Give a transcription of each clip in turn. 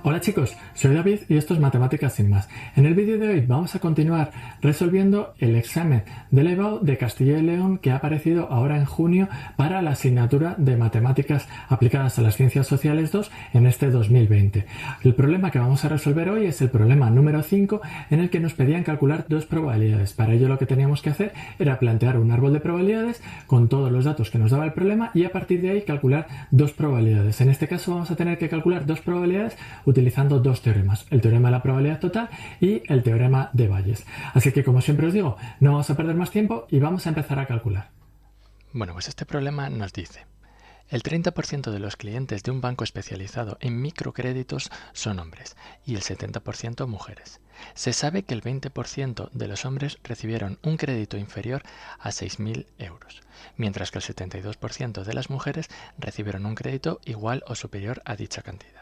Hola chicos, soy David y esto es Matemáticas sin más. En el vídeo de hoy vamos a continuar resolviendo el examen del EBAU de Castilla y León que ha aparecido ahora en junio para la asignatura de Matemáticas aplicadas a las Ciencias Sociales 2 en este 2020. El problema que vamos a resolver hoy es el problema número 5 en el que nos pedían calcular dos probabilidades. Para ello lo que teníamos que hacer era plantear un árbol de probabilidades con todos los datos que nos daba el problema y a partir de ahí calcular dos probabilidades. En este caso vamos a tener que calcular dos probabilidades utilizando dos teoremas, el teorema de la probabilidad total y el teorema de Bayes. Así que, como siempre os digo, no vamos a perder más tiempo y vamos a empezar a calcular. Bueno, pues este problema nos dice: el 30% de los clientes de un banco especializado en microcréditos son hombres y el 70% mujeres. Se sabe que el 20% de los hombres recibieron un crédito inferior a 6.000 euros, mientras que el 72% de las mujeres recibieron un crédito igual o superior a dicha cantidad.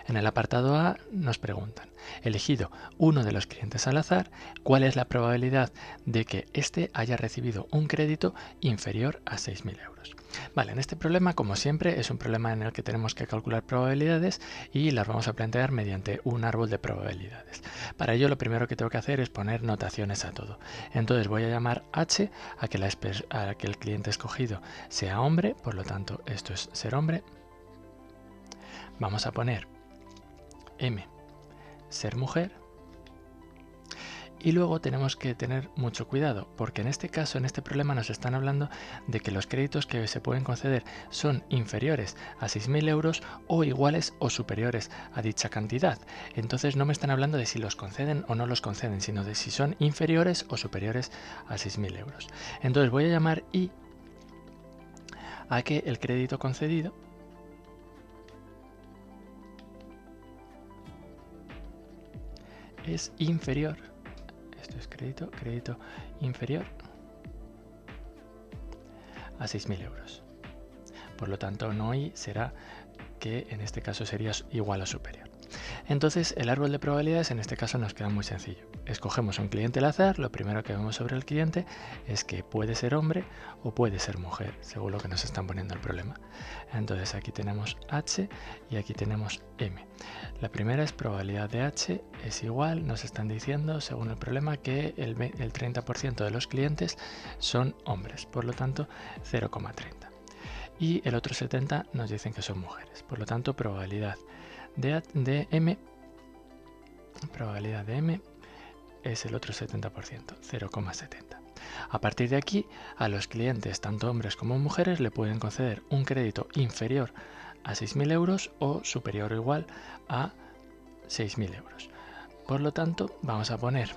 En el apartado A nos preguntan: elegido uno de los clientes al azar, ¿cuál es la probabilidad de que éste haya recibido un crédito inferior a 6.000 euros? Vale, en este problema, como siempre, es un problema en el que tenemos que calcular probabilidades y las vamos a plantear mediante un árbol de probabilidades. Para ello, lo primero que tengo que hacer es poner notaciones a todo. Entonces voy a llamar H a que el cliente escogido sea hombre, por lo tanto esto es ser hombre. Vamos a poner M, ser mujer, y luego tenemos que tener mucho cuidado porque en este caso, en este problema, nos están hablando de que los créditos que se pueden conceder son inferiores a 6.000 euros o iguales o superiores a dicha cantidad. Entonces no me están hablando de si los conceden o no los conceden, sino de si son inferiores o superiores a 6.000 euros. Entonces voy a llamar I a que el crédito concedido es inferior, esto es crédito inferior a 6.000 euros. Por lo tanto, no I será que en este caso sería igual o superior. Entonces, el árbol de probabilidades en este caso nos queda muy sencillo. Escogemos un cliente al azar, lo primero que vemos sobre el cliente es que puede ser hombre o puede ser mujer, según lo que nos están poniendo el problema. Entonces aquí tenemos H y aquí tenemos M. La primera es probabilidad de H es igual, nos están diciendo, según el problema, que el 30% de los clientes son hombres, por lo tanto 0,30. Y el otro 70 nos dicen que son mujeres, por lo tanto probabilidad de M es el otro 70%, 0,70. A partir de aquí, a los clientes, tanto hombres como mujeres, le pueden conceder un crédito inferior a 6.000 euros o superior o igual a 6.000 euros. Por lo tanto, vamos a poner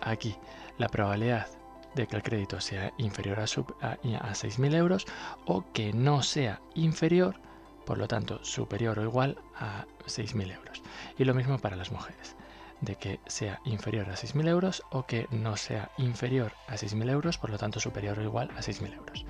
aquí la probabilidad de que el crédito sea inferior a 6.000 euros o que no sea inferior, por lo tanto superior o igual a 6.000 euros. Y lo mismo para las mujeres, de que sea inferior a 6.000 euros o que no sea inferior a 6.000 euros, por lo tanto superior o igual a 6.000 euros.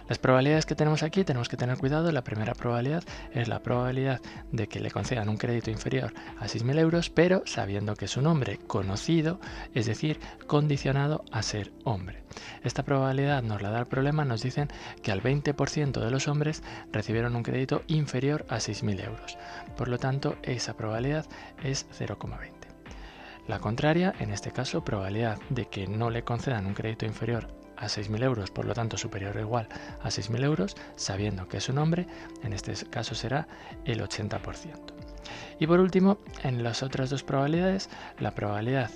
Las probabilidades que tenemos aquí tenemos que tener cuidado. La primera probabilidad es la probabilidad de que le concedan un crédito inferior a 6.000 euros, pero sabiendo que es un hombre conocido, es decir, condicionado a ser hombre. Esta probabilidad nos la da el problema, nos dicen que al 20% de los hombres recibieron un crédito inferior a 6.000 euros. Por lo tanto, esa probabilidad es 0,20. La contraria, en este caso, probabilidad de que no le concedan un crédito inferior a 6.000 euros, por lo tanto superior o igual a 6.000 euros, sabiendo que es un hombre, en este caso será el 80%. Y por último, en las otras dos probabilidades, la probabilidad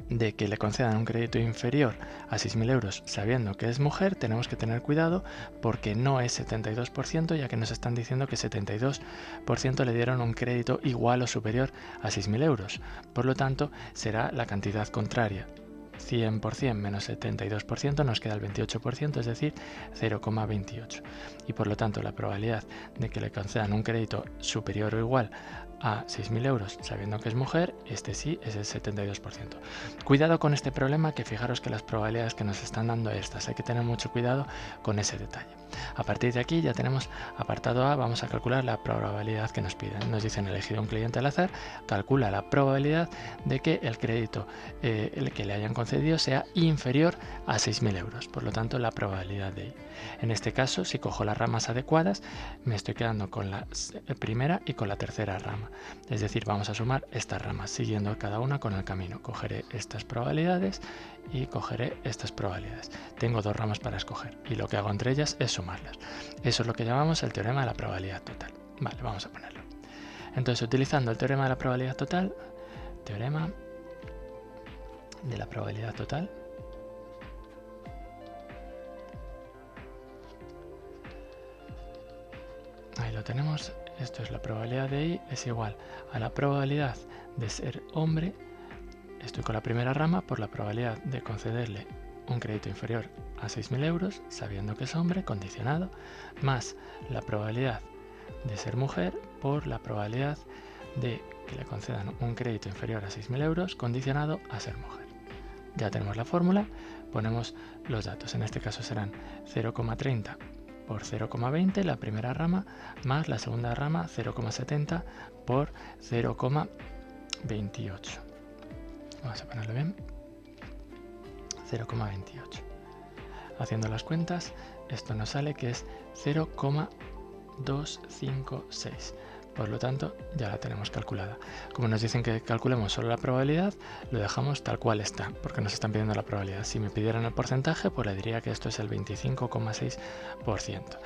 de que le concedan un crédito inferior a 6.000 euros sabiendo que es mujer, tenemos que tener cuidado porque no es 72%, ya que nos están diciendo que 72% le dieron un crédito igual o superior a 6.000 euros. Por lo tanto, será la cantidad contraria. 100% menos 72% nos queda el 28%, es decir, 0,28. Y por lo tanto, la probabilidad de que le concedan un crédito superior o igual a 6.000 euros sabiendo que es mujer, este sí es el 72%. Cuidado con este problema, que fijaros que las probabilidades que nos están dando estas, hay que tener mucho cuidado con ese detalle. A partir de aquí ya tenemos apartado A, vamos a calcular la probabilidad que nos piden. Nos dicen elegido un cliente al azar, calcula la probabilidad de que el crédito el que le hayan concedido concedido sea inferior a 6.000 euros, por lo tanto la probabilidad de I. En este caso, si cojo las ramas adecuadas, me estoy quedando con la primera y con la tercera rama. Es decir, vamos a sumar estas ramas, siguiendo cada una con el camino. Cogeré estas probabilidades y cogeré estas probabilidades. Tengo dos ramas para escoger y lo que hago entre ellas es sumarlas. Eso es lo que llamamos el teorema de la probabilidad total. Vale, vamos a ponerlo. Entonces, utilizando el teorema de la probabilidad total, teorema de la probabilidad total, ahí lo tenemos. Esto es la probabilidad de I, es igual a la probabilidad de ser hombre, estoy con la primera rama, por la probabilidad de concederle un crédito inferior a 6.000 euros, sabiendo que es hombre, condicionado, más la probabilidad de ser mujer por la probabilidad de que le concedan un crédito inferior a 6.000 euros, condicionado a ser mujer. Ya tenemos la fórmula, ponemos los datos. En este caso serán 0,30 por 0,20 la primera rama, más la segunda rama 0,70 por 0,28. Vamos a ponerlo bien. 0,28. Haciendo las cuentas, esto nos sale que es 0,256. Por lo tanto, ya la tenemos calculada. Como nos dicen que calculemos solo la probabilidad, lo dejamos tal cual está, porque nos están pidiendo la probabilidad. Si me pidieran el porcentaje, pues le diría que esto es el 25,6%.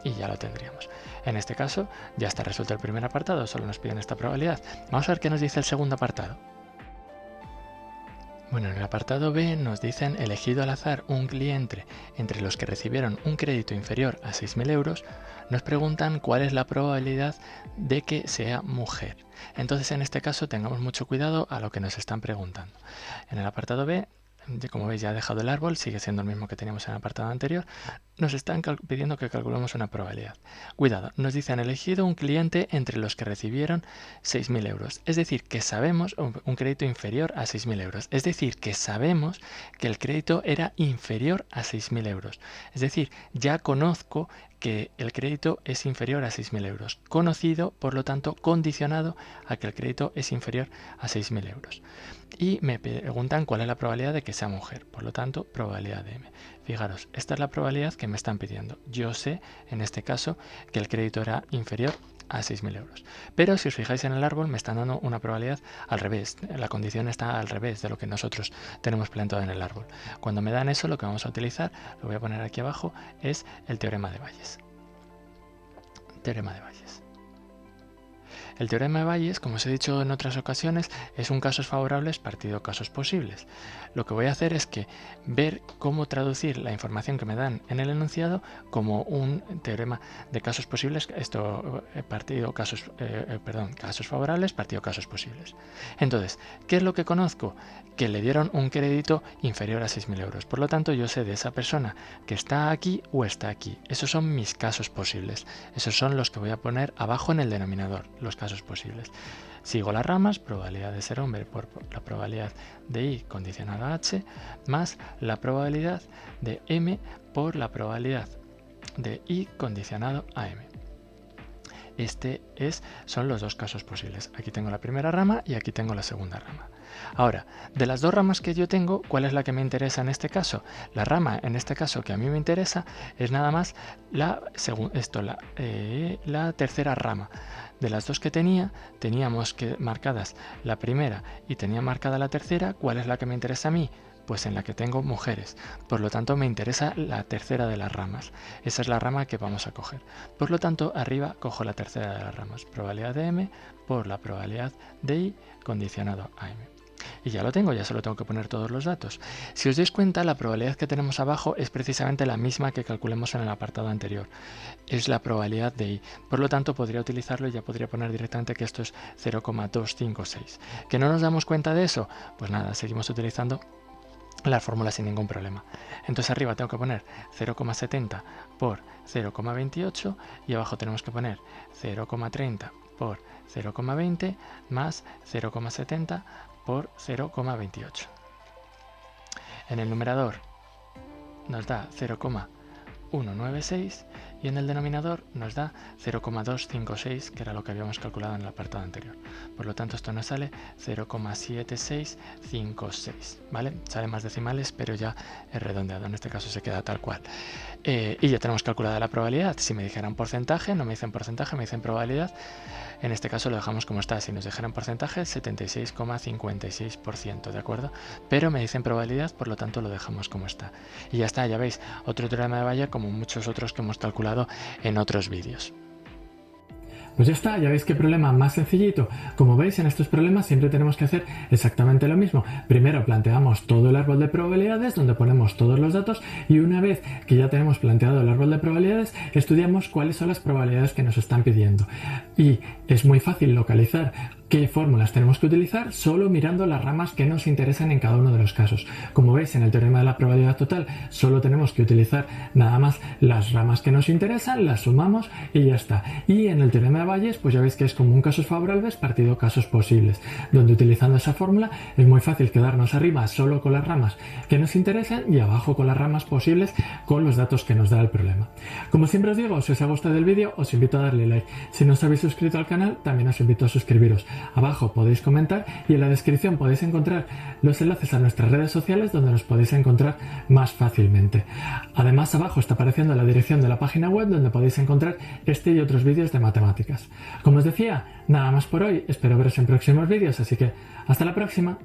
Y ya lo tendríamos. En este caso, ya está resuelto el primer apartado, solo nos piden esta probabilidad. Vamos a ver qué nos dice el segundo apartado. Bueno, en el apartado B nos dicen elegido al azar un cliente entre los que recibieron un crédito inferior a 6.000 euros, nos preguntan cuál es la probabilidad de que sea mujer. Entonces, en este caso, tengamos mucho cuidado a lo que nos están preguntando. En el apartado B, como veis, ya he dejado el árbol, sigue siendo el mismo que teníamos en el apartado anterior, nos están pidiendo que calculemos una probabilidad. Cuidado, nos dicen elegido un cliente entre los que recibieron 6.000 euros. Es decir, que sabemos un crédito inferior a 6.000 euros. Es decir, que sabemos que el crédito era inferior a 6.000 euros. Es decir, ya conozco que el crédito es inferior a 6.000 euros. Conocido, por lo tanto, condicionado a que el crédito es inferior a 6.000 euros. Y me preguntan cuál es la probabilidad de que sea mujer. Por lo tanto, probabilidad de M. Fijaros, esta es la probabilidad que me están pidiendo. Yo sé, en este caso, que el crédito era inferior a 6.000 euros. Pero si os fijáis en el árbol, me están dando una probabilidad al revés. La condición está al revés de lo que nosotros tenemos planteado en el árbol. Cuando me dan eso, lo que vamos a utilizar, lo voy a poner aquí abajo, es el teorema de Bayes. Teorema de Bayes. El teorema de Bayes, como os he dicho en otras ocasiones, es un casos favorables partido casos posibles. Lo que voy a hacer es que ver cómo traducir la información que me dan en el enunciado como un teorema de casos posibles, casos favorables, partido casos posibles. Entonces, ¿qué es lo que conozco? Que le dieron un crédito inferior a 6.000 euros. Por lo tanto, yo sé de esa persona que está aquí o está aquí. Esos son mis casos posibles. Esos son los que voy a poner abajo en el denominador, los casos posibles. Sigo las ramas, probabilidad de ser hombre por la probabilidad de I condicionada a H, más la probabilidad de M por la probabilidad de I condicionado a M. Son los dos casos posibles. Aquí tengo la primera rama y aquí tengo la segunda rama. Ahora, de las dos ramas que yo tengo, ¿cuál es la que me interesa en este caso? La rama, en este caso, que a mí me interesa es nada más la tercera rama. De las dos que teníamos marcadas la primera y tenía marcada la tercera. ¿Cuál es la que me interesa a mí? Pues en la que tengo mujeres. Por lo tanto, me interesa la tercera de las ramas. Esa es la rama que vamos a coger. Por lo tanto, arriba cojo la tercera de las ramas. Probabilidad de M por la probabilidad de I condicionado a M. Y ya lo tengo, ya solo tengo que poner todos los datos. Si os dais cuenta, la probabilidad que tenemos abajo es precisamente la misma que calculemos en el apartado anterior. Es la probabilidad de I. Por lo tanto, podría utilizarlo y ya podría poner directamente que esto es 0,256. ¿Que no nos damos cuenta de eso? Pues nada, seguimos utilizando la fórmula sin ningún problema. Entonces arriba tengo que poner 0,70 por 0,28 y abajo tenemos que poner 0,30 por 0,20 más 0,70 por 0,28. En el numerador nos da 0,196 y en el denominador nos da 0,256, que era lo que habíamos calculado en el apartado anterior. Por lo tanto, esto nos sale 0,7656, ¿vale? Sale más decimales, pero ya es redondeado, en este caso se queda tal cual. Y ya tenemos calculada la probabilidad. Si me dijeran porcentaje, no me dicen porcentaje, me dicen probabilidad. En este caso lo dejamos como está. Si nos dijeran porcentaje, 76,56%, ¿de acuerdo? Pero me dicen probabilidad, por lo tanto lo dejamos como está. Y ya está, ya veis, otro teorema de Bayes como muchos otros que hemos calculado en otros vídeos. Pues ya está, ya veis qué problema más sencillito. Como veis, en estos problemas siempre tenemos que hacer exactamente lo mismo. Primero planteamos todo el árbol de probabilidades donde ponemos todos los datos y una vez que ya tenemos planteado el árbol de probabilidades, estudiamos cuáles son las probabilidades que nos están pidiendo. Y es muy fácil localizar qué fórmulas tenemos que utilizar solo mirando las ramas que nos interesan en cada uno de los casos. Como veis, en el teorema de la probabilidad total solo tenemos que utilizar nada más las ramas que nos interesan, las sumamos y ya está. Y en el teorema de Bayes, pues ya veis que es común casos favorables partido casos posibles, donde utilizando esa fórmula es muy fácil quedarnos arriba solo con las ramas que nos interesan y abajo con las ramas posibles con los datos que nos da el problema. Como siempre os digo, si os ha gustado el vídeo, os invito a darle like. Si no os habéis suscrito al canal, también os invito a suscribiros. Abajo podéis comentar y en la descripción podéis encontrar los enlaces a nuestras redes sociales donde nos podéis encontrar más fácilmente. Además, abajo está apareciendo la dirección de la página web donde podéis encontrar este y otros vídeos de matemáticas. Como os decía, nada más por hoy, espero veros en próximos vídeos, así que hasta la próxima.